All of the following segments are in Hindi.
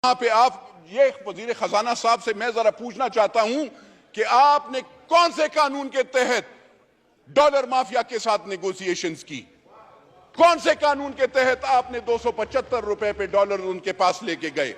यहाँ पे आप ये वजीर खजाना साहब से मैं जरा पूछना चाहता हूं कि आपने कौन से कानून के तहत डॉलर माफिया के साथ नेगोशिएशंस की? कौन से कानून के तहत आपने 275 रुपए पे डॉलर उनके पास लेके गए?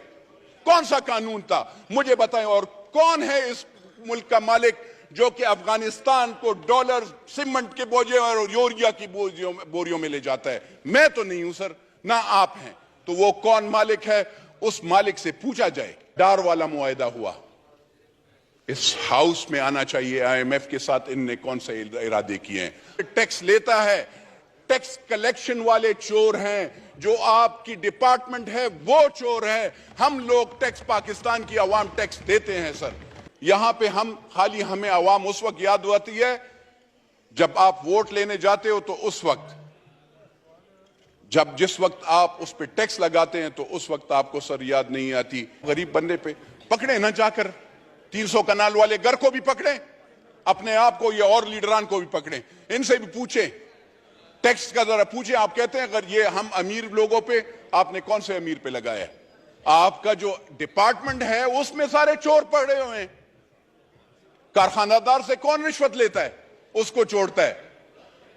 कौन सा कानून था, मुझे बताएं। और कौन है इस मुल्क का मालिक जो कि अफगानिस्तान को डॉलर सीमेंट के बोझे और यूरिया की बोरियों में ले जाता है? मैं तो नहीं हूं सर, ना आप हैं। तो वो कौन मालिक है, उस मालिक से पूछा जाए। डार वाला मुआहदा हुआ, इस हाउस में आना चाहिए। IMF के साथ इनने कौन से इरादे किए हैं? टैक्स लेता है, टैक्स कलेक्शन वाले चोर हैं। जो आपकी डिपार्टमेंट है वो चोर है। हम लोग टैक्स, पाकिस्तान की आवाम टैक्स देते हैं सर। यहां पे हमें आवाम उस वक्त याद आती है जब आप वोट लेने जाते हो, तो उस वक्त जिस वक्त आप उस पे टैक्स लगाते हैं तो उस वक्त आपको सर याद नहीं आती। गरीब बंदे पे पकड़े ना जाकर, 300 कनाल वाले घर को भी पकड़े, अपने आप को, ये और लीडरान को भी पकड़े, इनसे भी पूछे, टैक्स का जरा पूछे। आप कहते हैं अगर ये हम अमीर लोगों पे, आपने कौन से अमीर पे लगाया है? आपका जो डिपार्टमेंट है उसमें सारे चोर पड़े हुए हैं। कारखानादार से कौन रिश्वत लेता है, उसको छोड़ता है।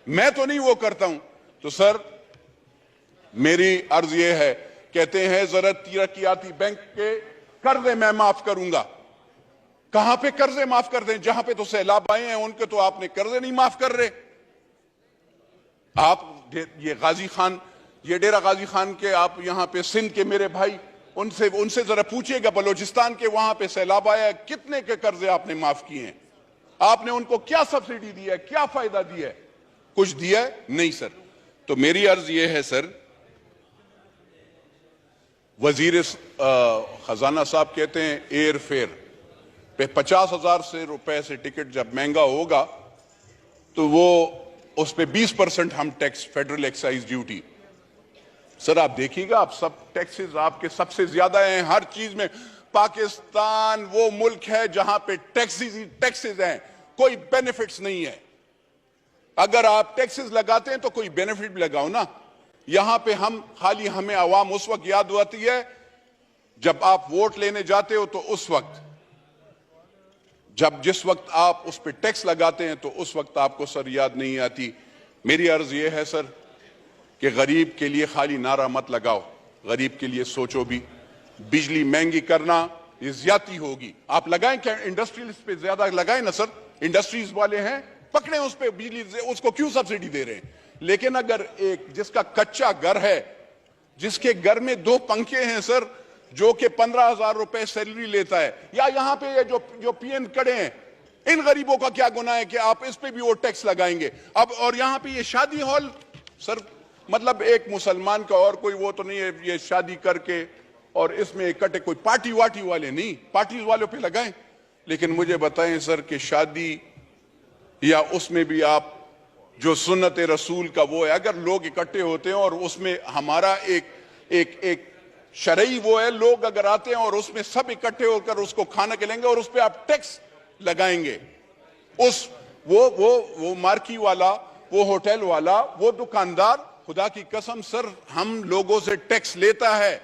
मैं तो नहीं वो करता हूं। तो सर मेरी अर्ज ये है, कहते हैं जरा तरक्याती बैंक के कर्जे मैं माफ करूंगा। कहां पे कर्जे माफ कर दें? जहां पे तो सैलाब आए हैं उनके तो आपने कर्जे नहीं माफ कर रहे। आप ये गाजी खान, ये डेरा गाजी खान के, आप यहां पे सिंध के मेरे भाई, उनसे जरा पूछिएगा, बलोचिस्तान के वहां पे सैलाब आया, कितने के कर्जे आपने माफ किए हैं? आपने उनको क्या सब्सिडी दी है, क्या फायदा दिया है? कुछ दिया है? नहीं सर। तो मेरी अर्ज ये है सर, वजीर खजाना साहब कहते हैं एयर फेयर पे 50,000 से रुपए से टिकट जब महंगा होगा तो वो उस पे 20% हम tax, federal excise duty. Sir आप देखिएगा, आप सब टैक्सेस आपके सबसे ज्यादा हैं हर चीज में। पाकिस्तान वो मुल्क है जहां पे टैक्सेस हैं, कोई बेनिफिट्स नहीं है। अगर आप टैक्सेस लगाते हैं तो कोई बेनिफिट भी लगाओ ना। यहां पे हमें आवाम उस वक्त याद आती है जब आप वोट लेने जाते हो, तो उस वक्त जिस वक्त आप उस पे टैक्स लगाते हैं तो उस वक्त आपको सर याद नहीं आती। मेरी अर्ज ये है सर कि गरीब के लिए खाली नारा मत लगाओ, गरीब के लिए सोचो भी। बिजली महंगी करना ये ज्यादती होगी। आप लगाएं क्या? इंडस्ट्रियलिस्ट पे ज्यादा लगाएं ना सर। इंडस्ट्रीज वाले हैं, पकड़े उस पे बिजली, उसको क्यों सब्सिडी दे रहे हैं? लेकिन अगर एक जिसका कच्चा घर है, जिसके घर में 2 पंखे हैं सर, जो कि 15,000 रुपए सैलरी लेता है, या यहां पे ये जो पीएन खड़े हैं, इन गरीबों का क्या गुनाह है कि आप इस पे भी वो टैक्स लगाएंगे? अब और यहां पे ये शादी हॉल सर, मतलब एक मुसलमान का और कोई वो तो नहीं है, ये शादी करके और इसमें इकट्ठे, कोई पार्टी वाटी वाले नहीं, पार्टी वालों पे लगाएं। लेकिन मुझे बताएं सर कि शादी या उसमें भी आप जो सुन्नत रसूल का वो है, अगर लोग इकट्ठे होते हैं और उसमें हमारा एक शरई वो है, लोग अगर आते हैं और उसमें सब इकट्ठे होकर उसको खाना खिलाएंगे और उस पर आप टैक्स लगाएंगे, वो मार्की वाला, वो होटल वाला, वो दुकानदार, खुदा की कसम सर हम लोगों से टैक्स लेता है।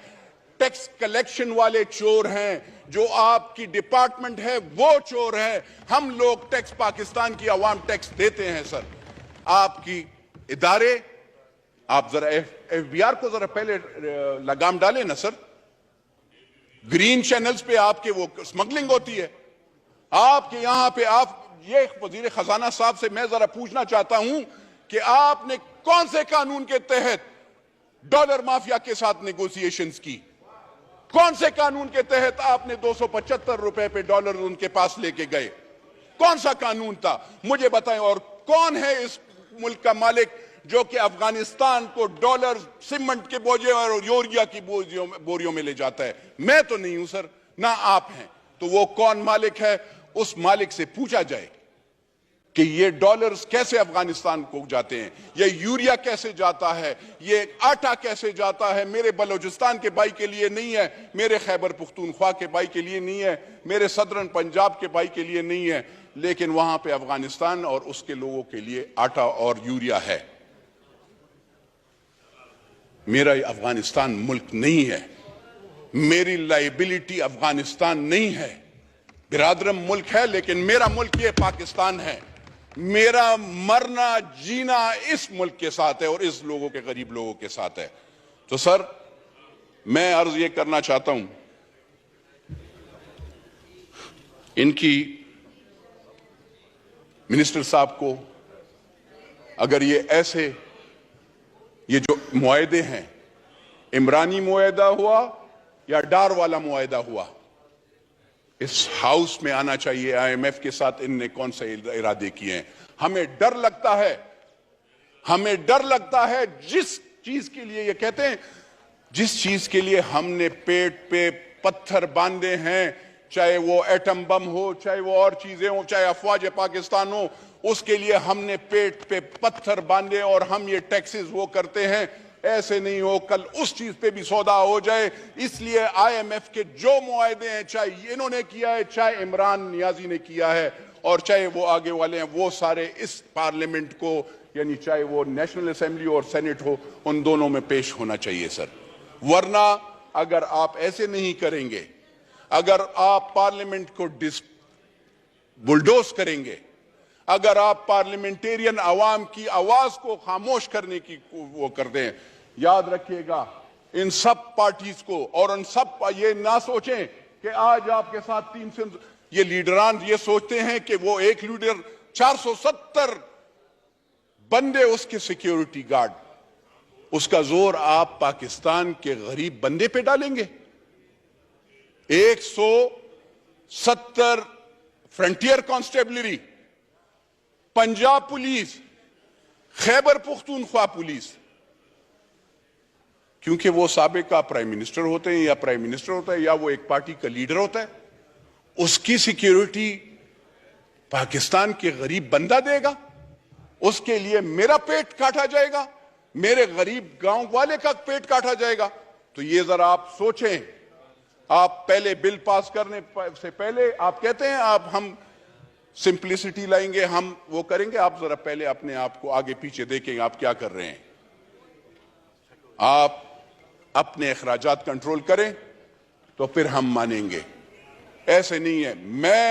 टैक्स कलेक्शन वाले चोर हैं। जो आपकी डिपार्टमेंट है वो चोर है। हम लोग टैक्स, पाकिस्तान की आवाम टैक्स देते हैं सर। आपकी इदारे, आप जरा FBR को जरा पहले लगाम डालें ना सर। ग्रीन चैनल्स पे आपके वो स्मगलिंग होती है। आपके यहां पे ये वजीर खजाना साहब से मैं जरा पूछना चाहता हूं कि आपने कौन से कानून के तहत डॉलर माफिया के साथ नेगोशिएशंस की? कौन से कानून के तहत आपने 275 रुपए पे डॉलर उनके पास लेके गए? कौन सा कानून था, मुझे बताएं। और कौन है इस मुल्क का मालिक जो कि अफगानिस्तान को डॉलर सीमेंट के बोझे और यूरिया की बोरियों में ले जाता है? मैं तो नहीं हूं सर, ना आप हैं। तो वो कौन मालिक है, उस मालिक से पूछा जाए कि ये डॉलर्स कैसे अफगानिस्तान को जाते हैं, ये यूरिया कैसे जाता है, ये आटा कैसे जाता है। मेरे बलोचिस्तान के भाई के लिए नहीं है, मेरे खैबर पुख्तूनख्वा के भाई के लिए नहीं है, मेरे सदरन पंजाब के भाई के लिए नहीं है, लेकिन वहां पे अफगानिस्तान और उसके लोगों के लिए आटा और यूरिया है। मेरा अफगानिस्तान मुल्क नहीं है, मेरी लाइबिलिटी अफगानिस्तान नहीं है। बिरादरम मुल्क है, लेकिन मेरा मुल्क ये पाकिस्तान है। मेरा मरना जीना इस मुल्क के साथ है और इस लोगों के, गरीब लोगों के साथ है। तो सर, मैं अर्ज ये करना चाहता हूं, इनकी मिनिस्टर साहब को, अगर ये जो मुआहदे हैं, इमरानी मुआहदा हुआ या डार वाला मुआहदा हुआ, इस हाउस में आना चाहिए। आईएमएफ के साथ इनने कौन से इरादे किए हैं? हमें डर लगता है जिस चीज के लिए ये कहते हैं, जिस चीज के लिए हमने पेट पे पत्थर बांधे हैं, चाहे वो एटम बम हो, चाहे वो और चीजें हो, चाहे अफवाज पाकिस्तान हो, उसके लिए हमने पेट पे पत्थर बांधे और हम ये टैक्सेस वो करते हैं। ऐसे नहीं हो कल उस चीज पे भी सौदा हो जाए। इसलिए आईएमएफ के जो मुआहदे हैं, चाहे इन्होंने किया है, चाहे इमरान नियाजी ने किया है, और चाहे वो आगे वाले हैं, वो सारे इस पार्लियामेंट को, यानी चाहे वो नेशनल असेंबली और सेनेट हो, उन दोनों में पेश होना चाहिए सर। वरना अगर आप ऐसे नहीं करेंगे, अगर आप पार्लियामेंट को बुलडोज करेंगे, अगर आप पार्लियामेंटेरियन आवाम की आवाज को खामोश करने की वो कर दें, याद रखिएगा इन सब पार्टीज को, और उन सब ये ना सोचें कि आज आपके साथ 300 ये लीडरान ये सोचते हैं कि वो एक लीडर 470 बंदे उसके सिक्योरिटी गार्ड, उसका जोर आप पाकिस्तान के गरीब बंदे पे डालेंगे। 170 frontier constabulary, Punjab police, Khyber Pakhtunkhwa police, क्योंकि वो साबिका प्राइम मिनिस्टर होते हैं या प्राइम मिनिस्टर होता है या वो एक पार्टी का लीडर होता है, उसकी सिक्योरिटी पाकिस्तान के गरीब बंदा देगा। उसके लिए मेरा पेट काटा जाएगा, मेरे गरीब गांव वाले का पेट काटा जाएगा। तो ये जरा आप सोचें। आप पहले बिल पास करने से पहले आप कहते हैं आप हम सिंप्लिसिटी लाएंगे, हम वो करेंगे। आप जरा पहले अपने आप को आगे पीछे देखें, आप क्या कर रहे हैं। आप अपने अखराजात कंट्रोल करें तो फिर हम मानेंगे। ऐसे नहीं है।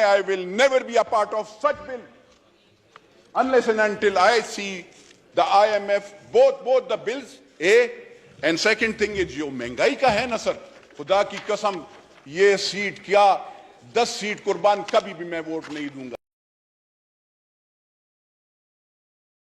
I will never be a part of such bill unless and until I see the IMF both the bills and second thing is जो महंगाई का है ना सर, खुदा की कसम ये सीट क्या 10 सीट कुर्बान कभी भी मैं वोट नहीं दूंगा।